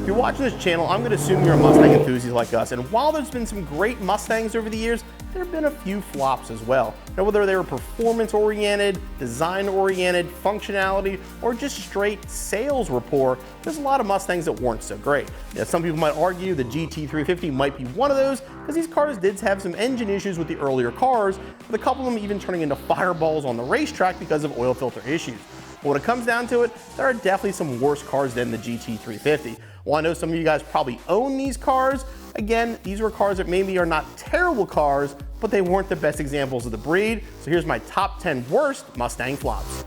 If you're watching this channel, I'm going to assume you're a Mustang enthusiast like us, and while there's been some great Mustangs over the years, there have been a few flops as well. Now, whether they were performance-oriented, design-oriented, functionality, or just straight sales rapport, there's a lot of Mustangs that weren't so great. Now, some people might argue the GT350 might be one of those, because these cars did have some engine issues with the earlier cars, with a couple of them even turning into fireballs on the racetrack because of oil filter issues. But when it comes down to it, there are definitely some worse cars than the GT350. Well, I know some of you guys probably own these cars. Again, these were cars that maybe are not terrible cars, but they weren't the best examples of the breed. So here's my top 10 worst Mustang flops.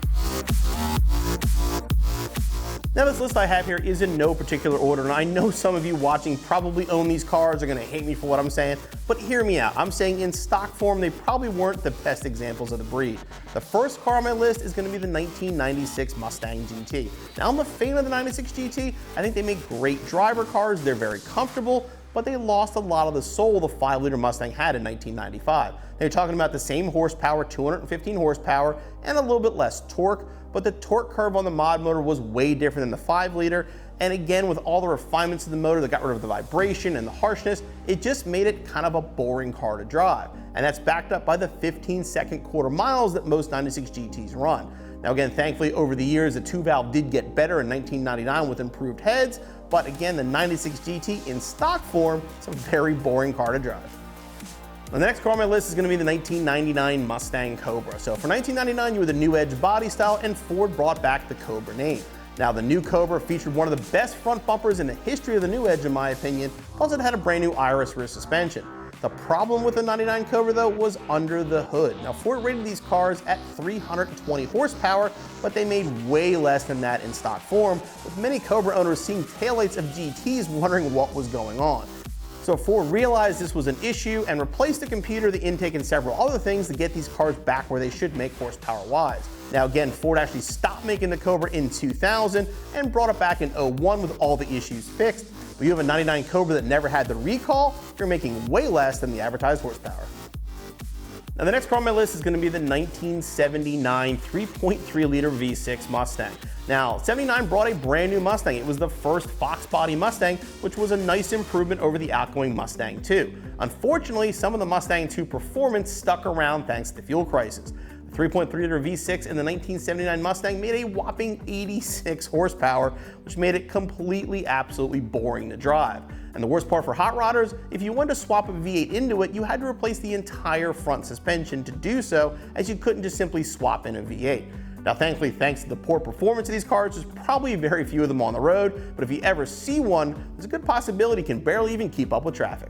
Now, this list I have here is in no particular order, and I know some of you watching probably own these cars, are gonna hate me for what I'm saying, but hear me out. I'm saying in stock form, they probably weren't the best examples of the breed. The first car on my list is gonna be the 1996 Mustang GT. Now, I'm a fan of the 96 GT. I think they make great driver cars. They're very comfortable, but they lost a lot of the soul the 5-liter Mustang had in 1995. They're talking about the same horsepower, 215 horsepower, and a little bit less torque, but the torque curve on the mod motor was way different than the 5-liter. And again, with all the refinements of the motor that got rid of the vibration and the harshness, it just made it kind of a boring car to drive. And that's backed up by the 15-second quarter miles that most 96 GTs run. Now again, thankfully over the years, the 2-valve did get better in 1999 with improved heads, but again, the 96 GT in stock form, it's a very boring car to drive. The next car on my list is going to be the 1999 Mustang Cobra. So for 1999, you were the new edge body style, and Ford brought back the Cobra name. Now, the new Cobra featured one of the best front bumpers in the history of the new edge, in my opinion, plus it had a brand new Iris rear suspension. The problem with the 99 Cobra, though, was under the hood. Now, Ford rated these cars at 320 horsepower, but they made way less than that in stock form, with many Cobra owners seeing taillights of GTs wondering what was going on. So Ford realized this was an issue and replaced the computer, the intake, and several other things to get these cars back where they should make horsepower-wise. Now again, Ford actually stopped making the Cobra in 2000 and brought it back in 01 with all the issues fixed. But you have a 99 Cobra that never had the recall, you're making way less than the advertised horsepower. Now, the next car on my list is going to be the 1979 3.3-liter V6 Mustang. Now, 79 brought a brand new Mustang. It was the first Fox body Mustang, which was a nice improvement over the outgoing Mustang 2. Unfortunately, some of the Mustang 2 performance stuck around thanks to the fuel crisis. The 3.3-liter V6 in the 1979 Mustang made a whopping 86 horsepower, which made it completely, absolutely boring to drive. And the worst part for hot rodders, if you wanted to swap a V8 into it, you had to replace the entire front suspension to do so, as you couldn't just simply swap in a V8. Now, thankfully, thanks to the poor performance of these cars, there's probably very few of them on the road, but if you ever see one, there's a good possibility it can barely even keep up with traffic.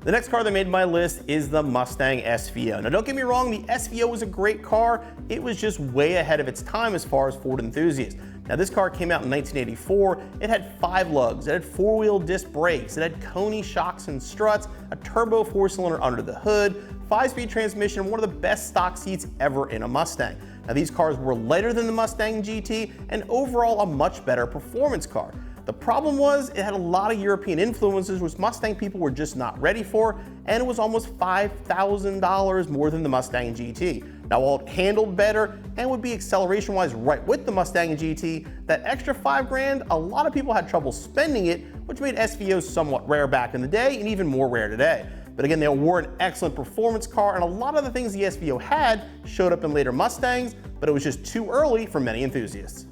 The next car that made my list is the Mustang SVO. Now, don't get me wrong, the SVO was a great car. It was just way ahead of its time as far as Ford enthusiasts. Now, this car came out in 1984. It had 5 lugs, it had 4-wheel disc brakes, it had Coney shocks and struts, a turbo 4-cylinder under the hood, 5-speed transmission, and one of the best stock seats ever in a Mustang. Now, these cars were lighter than the Mustang GT and overall a much better performance car. The problem was it had a lot of European influences, which Mustang people were just not ready for, and it was almost $5,000 more than the Mustang GT. Now, while it handled better and would be acceleration-wise right with the Mustang GT, that extra $5 grand, a lot of people had trouble spending it, which made SVOs somewhat rare back in the day and even more rare today. But again, they were an excellent performance car, and a lot of the things the SVO had showed up in later Mustangs, but it was just too early for many enthusiasts.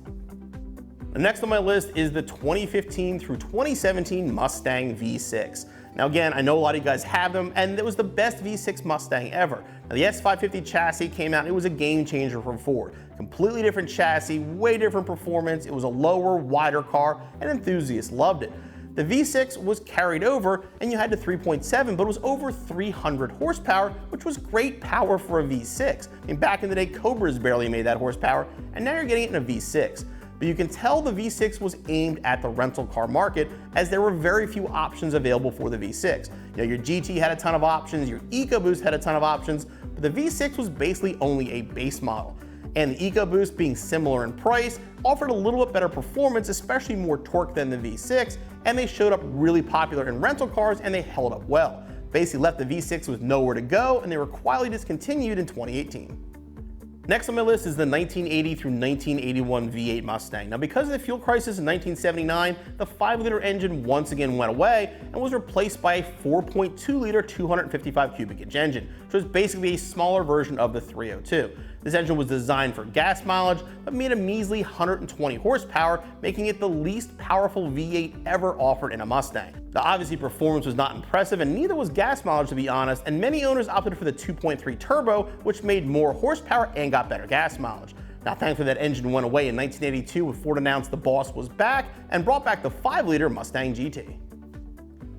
The next on my list is the 2015 through 2017 Mustang V6. Now again, I know a lot of you guys have them, and it was the best V6 Mustang ever. Now, the S550 chassis came out, and it was a game changer from Ford. Completely different chassis, way different performance. It was a lower, wider car, and enthusiasts loved it. The V6 was carried over, and you had the 3.7, but it was over 300 horsepower, which was great power for a V6. I mean, back in the day, Cobras barely made that horsepower, and now you're getting it in a V6. But you can tell the V6 was aimed at the rental car market, as there were very few options available for the V6. You know, your GT had a ton of options, your EcoBoost had a ton of options, but the V6 was basically only a base model. And the EcoBoost, being similar in price, offered a little bit better performance, especially more torque than the V6, and they showed up really popular in rental cars, and they held up well. Basically left the V6 with nowhere to go, and they were quietly discontinued in 2018. Next on my list is the 1980 through 1981 V8 Mustang. Now, because of the fuel crisis in 1979, the 5-liter engine once again went away and was replaced by a 4.2-liter 255 cubic inch engine, which was basically a smaller version of the 302. This engine was designed for gas mileage, but made a measly 120 horsepower, making it the least powerful V8 ever offered in a Mustang. Now, obviously performance was not impressive, and neither was gas mileage, to be honest, and many owners opted for the 2.3 turbo, which made more horsepower and got better gas mileage. Now, thankfully that engine went away in 1982 when Ford announced the Boss was back and brought back the 5-liter Mustang GT.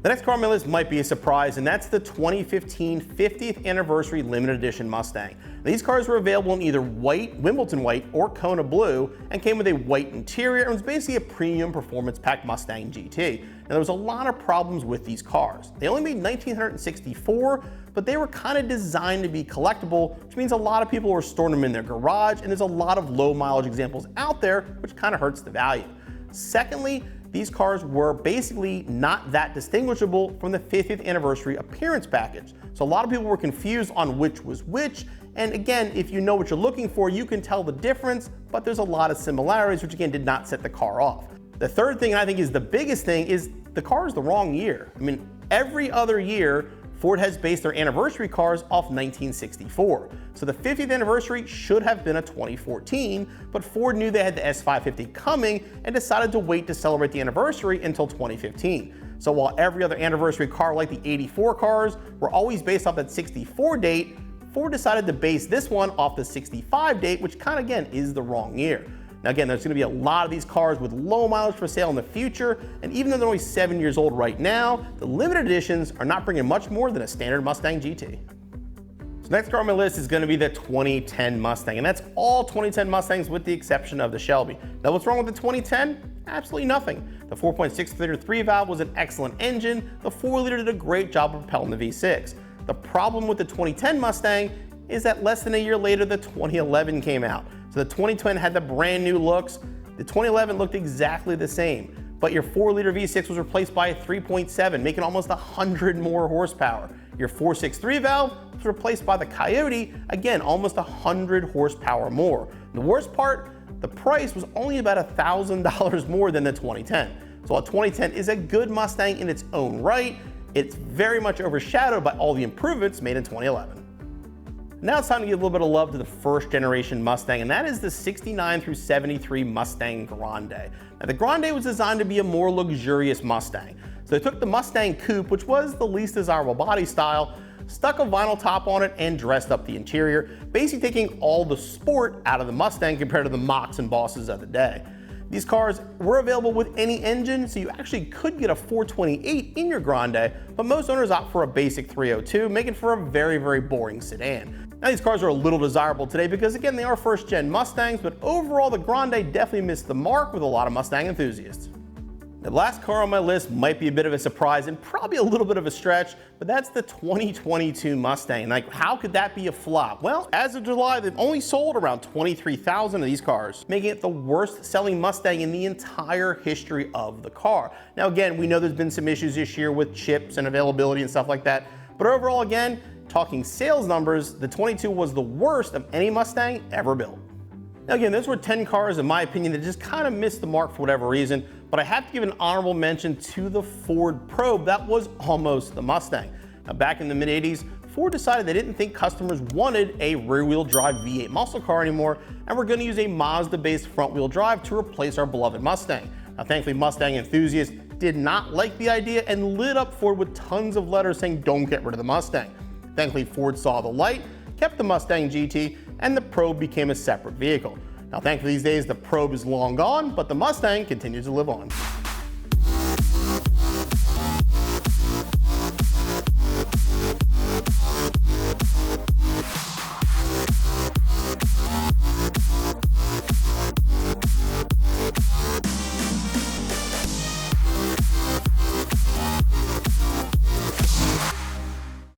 The next car on my list might be a surprise, and that's the 2015 50th Anniversary Limited Edition Mustang. Now, these cars were available in either white, Wimbledon white, or Kona blue, and came with a white interior and was basically a premium performance pack Mustang GT. Now, there was a lot of problems with these cars. They only made 1,964, but they were kind of designed to be collectible, which means a lot of people were storing them in their garage, and there's a lot of low mileage examples out there, which kind of hurts the value. Secondly, these cars were basically not that distinguishable from the 50th anniversary appearance package. So a lot of people were confused on which was which. And again, if you know what you're looking for, you can tell the difference, but there's a lot of similarities, which again did not set the car off. The third thing, and I think is the biggest thing, is the car is the wrong year. I mean, every other year, Ford has based their anniversary cars off 1964. So the 50th anniversary should have been a 2014, but Ford knew they had the S550 coming and decided to wait to celebrate the anniversary until 2015. So while every other anniversary car, like the 84 cars, were always based off that 64 date, Ford decided to base this one off the 65 date, which kind of again is the wrong year. Now again, there's going to be a lot of these cars with low mileage for sale in the future, and even though they're only 7 years old right now, the limited editions are not bringing much more than a standard Mustang GT. So next car on my list is going to be the 2010 Mustang, and that's all 2010 Mustangs with the exception of the Shelby. Now what's wrong with the 2010? Absolutely nothing. The 4.6-liter 3-valve was an excellent engine. The 4-liter did a great job of propelling the V6. The problem with the 2010 Mustang is that less than a year later, the 2011 came out. So the 2010 had the brand new looks. The 2011 looked exactly the same, but your 4-liter V6 was replaced by a 3.7, making almost 100 more horsepower. Your 4.6 3-valve was replaced by the Coyote, again, almost 100 horsepower more. And the worst part, the price was only about $1,000 more than the 2010. So while 2010 is a good Mustang in its own right, it's very much overshadowed by all the improvements made in 2011. Now it's time to give a little bit of love to the first generation Mustang, and that is the 69 through 73 Mustang Grande. Now the Grande was designed to be a more luxurious Mustang. So they took the Mustang Coupe, which was the least desirable body style, stuck a vinyl top on it, and dressed up the interior, basically taking all the sport out of the Mustang compared to the Machs and Bosses of the day. These cars were available with any engine, so you actually could get a 428 in your Grande, but most owners opt for a basic 302, making for a very, very boring sedan. Now these cars are a little desirable today because again, they are first gen Mustangs, but overall the Grande definitely missed the mark with a lot of Mustang enthusiasts. The last car on my list might be a bit of a surprise and probably a little bit of a stretch, but that's the 2022 Mustang. Like, how could that be a flop? Well, as of July, they've only sold around 23,000 of these cars, making it the worst selling Mustang in the entire history of the car. Now again, we know there's been some issues this year with chips and availability and stuff like that, but overall again, talking sales numbers, the 22 was the worst of any Mustang ever built. Now again, those were 10 cars, in my opinion, that just kind of missed the mark for whatever reason, but I have to give an honorable mention to the Ford Probe. That was almost the Mustang. Now back in the mid-80s, Ford decided they didn't think customers wanted a rear-wheel drive V8 muscle car anymore, and we're going to use a Mazda-based front-wheel drive to replace our beloved Mustang. Now thankfully, Mustang enthusiasts did not like the idea and lit up Ford with tons of letters saying don't get rid of the Mustang. Thankfully, Ford saw the light, kept the Mustang GT, and the Probe became a separate vehicle. Now thankfully these days the Probe is long gone, but the Mustang continues to live on.